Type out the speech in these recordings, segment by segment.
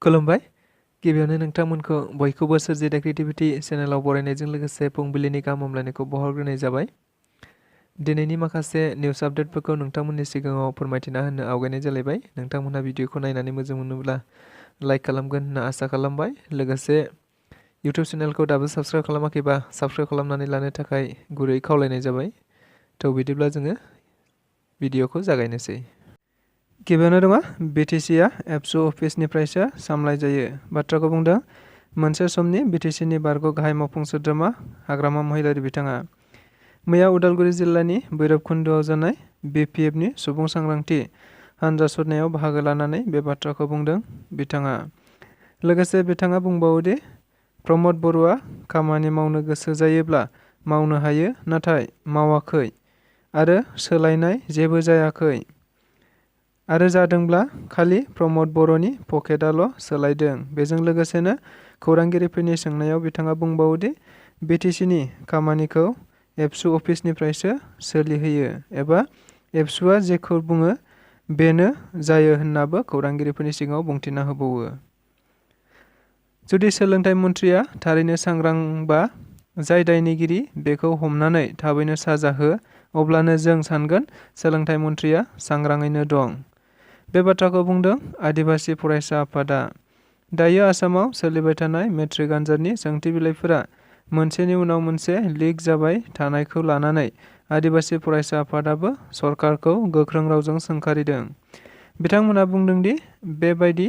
खुलुमबाय गिबियावनो नोंथांमोनखौ बयखौबो सोरजिदा क्रिएटिभिटी चेनेलाव बरायनायजों लोगोसे फुंबिलिनि गाहाम हामलायनायखौ बावहरग्रोनाय जाबाय। दिनैनि माखासे निउस आपडेटफोरखौ नोंथांमोननि सिगाङाव फोरमायथिना होनो आवगायनाय जालायबाय। नोंथांमोनहा भिडिअखौ नायनानै मोजां मोनोब्ला लाइक खालामगोन होनना आसा खालामबाय। लोगोसे इउटिउब चेनेलखौ दाबो साबस्क्राइब खालामाखैबा साबस्क्राइब खालामनानै लानो थाखाय गुरै खावलायनाय जाबाय। थ' बिदिब्ला जोङो भिडिअखौ जागायनोसै। गिबियावनो दङ BTCआ ABSU अफिसनिफ्रायसो सामलायजायो बाथ्राखौ बुंदों मोनसे समनि BTCनि बारग' गाहाय मावफुं सोद्रोमा हाग्रामा महिलारि बिथाङा। मैया उदालगुरि जिल्लानि भैरबकुन्द'आव जानाय BPFनि सुबुं सांग्रांथि हानजा सुरनायाव बाहागो लानानै बे बाथ्राखौ बुंदों बिथाङा। लोगोसे बिथाङा बुंबावोदि प्रमद बर'आ खामानि मावनो गोसो जायोब्ला मावनो हायो नाथाय मावाखै आरो सोलायनाय जेबो जायाखै आरो जादोंब्ला खालि प्रमद बर'नि पकेटआल' सोलायदों। बेजों लोगोसेनो खौरांगिरिफोरनि सोंनायाव बिथाङा बुंबावोदि BTCनि खामानिखौ ABSU अफिसनिफ्रायसो सोलिहोयो एबा ABSUआ जेखौ बुङो बेनो जायो होननाबो खौरांगिरिफोरनि सिगाङाव बुंथिना होबावो। जुदि सोलोंथाइ मन्थ्रिया थारैनो सांग्रांबा जाय दायनिगिरि बेखौ हमनानै थाबैनो साजा हो अब्लानो जों सानगोन सोलोंथाइ मन्थ्रिया सांग्राङैनो दं। बे बाथ्राखौ बुंदों आदिबासि फरायसा आफादा। दायो आसामाव सोलिबाय थानाय मेट्रिक आनजादनि सोंथि बिलाइफोरा मोनसेनि उनाव मोनसे लिक जाबाय थानायखौ लानानै आदिबासि फरायसा आफादाबो सरकारखौ गोख्रों रावजों सोंखारिदों। बिथांमोना बुंदोंदि बेबायदि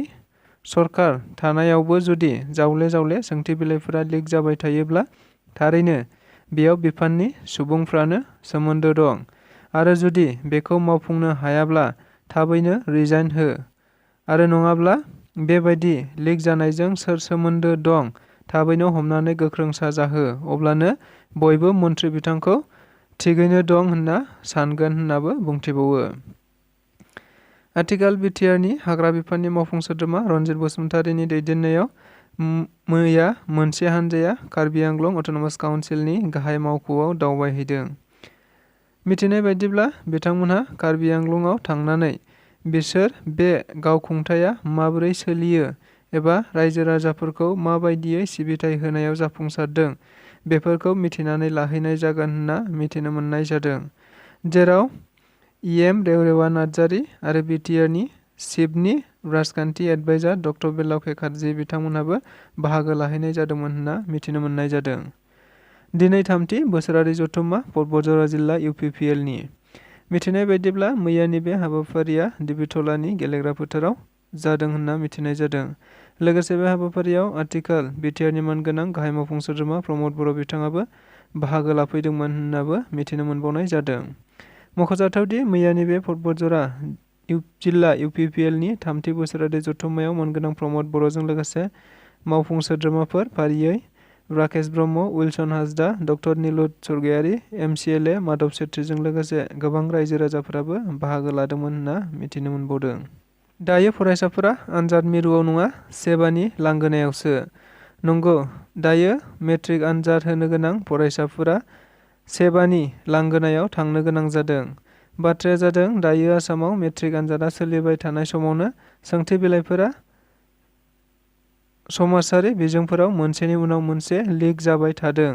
सरकार थानायावबो जुदि जावले जावले सोंथि बिलाइफोरा लिक जाबाय थायोब्ला थारैनो बेयाव बिफाननि सुबुंफ्रानो सोमोन्दो दं आरो जुदि बेखौ मावफुंनो हायाब्ला थाबैनो रिजाइन हो आरो नङाब्ला बेबायदि लिक जानायजों सोर सोमोन्दो दं थाबैनो हमनानै गोख्रों साजा हो अब्लानो बयबो मन्थ्रि बिथांखौ थिगैनो दं होनना सानगोन होननाबो बुंथिबावो। आथिखाल बिटिआरनि हाग्रा बिफाननि मावफुं सोद्रोमा रनजित बसुमतारीनि दैदेननायाव मैया मोनसे हानजाया कार्बि आंलं अट'नमास काउन्सिलनि गाहाय मावख'आव दावबायहैदों। मिथिनाय बायदिब्ला बिथांमोनहा कार्बि आंलंआव थांनानै बिसोर बे गावखुंथाया माबोरै सोलियो एबा रायजो राजाफोरखौ माबायदियै सिबिथाय होनायाव जाफुंसारदों बेफोरखौ मिथिनानै लाहैनाय जागोन होनना मिथिनो मोननाय जादों। जेराव EM रेवरेवा नार्जारी आरो बिटिआरनि चिफनि राजखान्थि एडभाइजार डक्टर बेलाव केकार्जी बिथांमोनहाबो बाहागो लाहैनाय जादोंमोन होनना मिथिनो मोननाय जादों। दिनै थामथि बोसोरारि जथुम्मा पर्बतझरा जिल्ला UPPLनि। मिथिनाय बायदिब्ला मैयानि बे हाबाफारिया दिबिथलानि गेलेग्रा फोथाराव जादों होनना मिथिनाय जादों। लोगोसे बे हाबाफारियाव आथिखाल बिटिआरनि मानगोनां गाहाय मावफुं सोद्रोमा प्रमद बर' बिथाङाबो बाहागो लाफैदोंमोन होननाबो मिथिनो मोनबावनाय जादों। मख'जाथावदि मैयानि बे पर्बतझरा जिल्ला UPPLनि थामथि बोसोरारि जथुम्मायाव मानगोनां प्रमद बर'जों लोगोसे मावफुं सोद्रोमाफोर फारियै राकेश ब्रह्म, उइलसन हाजदा, डक्टर नीलुद सरगयारी, MCLA माधव सेत्रीजों लोगोसे गोबां रायजो राजाफोराबो बाहागो लादोंमोन होनना मिथिनो मोनबावदों। दायो फरायसाफोरा आनजाद मिरुआव नङा सेबानि लांगोनायावसो। नंगौ दायो मेट्रिक आनजाद होनो गोनां फरायसाफोरा सेबानि लांगोनायाव थांनो गोनां जादों। बाथ्राया जादों दायो आसामाव मेट्रिक आनजादा सोलिबाय थानाय समावनो सोंथि बिलाइफोरा समाजारि बिजोंफोराव मोनसेनि उनाव मोनसे लिक जाबाय थादों।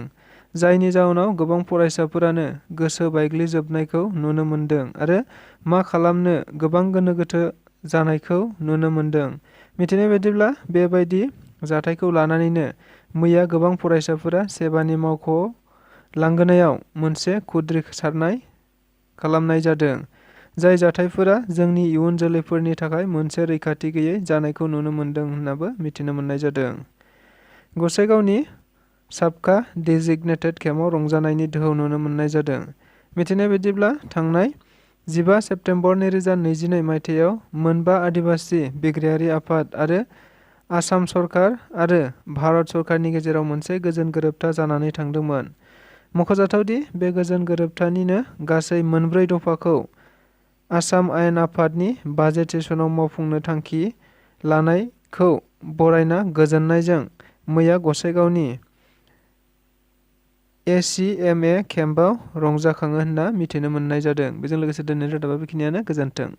जायनि जाउनाव गोबां फरायसाफोरानो गोसो बायग्लिजोबनायखौ नुनो मोन्दों आरो मा खालामनो गोबां गोनो गोथो जानायखौ नुनो मोन्दों। मिथिनाय बायदिब्ला बेबायदि जाथायखौ लानानैनो मैया गोबां फरायसाफोरा सेबानि मावख' लांगोनायाव मोनसे खुद्रिसारनाय खालामनाय जादों। जाय जाथायफोरा जोंनि इयुन जोलैफोरनि थाखाय मोनसे रैखाथि गैयै जानायखौ नुनो मोन्दों होननाबो मिथिनो मोननाय जादों। गसाइगावनि साबका डेजिगनेटेड केम्पआव रंजानायनि दोहौ नुनो मोननाय जादों। मिथिनाय बायदिब्ला थांनाय 15 सेप्तेम्बर 2022 मायथाइयाव मोनबा आदिबासि बिग्रायारि आफाद आरो आसाम सरकार आरो भारत सरकारनि गेजेराव मोनसे गोजोन गोरोबथा जानानै थांदोंमोन। मख'जाथावदि बे गोजोन गोरोबथानिनो गासै मोनब्रै दफाखौ आसाम आयेन आफादनि बाजेट सेसनाव मावफुंनो थांखि लानायखौ बरायना गोजोननायजों मैया गसाइगावनि ACMA केम्पआव रंजाखाङो होनना मिथिनो मोननाय जादों। बेजों लोगोसे दिनैनि रादाबा बेखिनियानो। गोजोन्थों।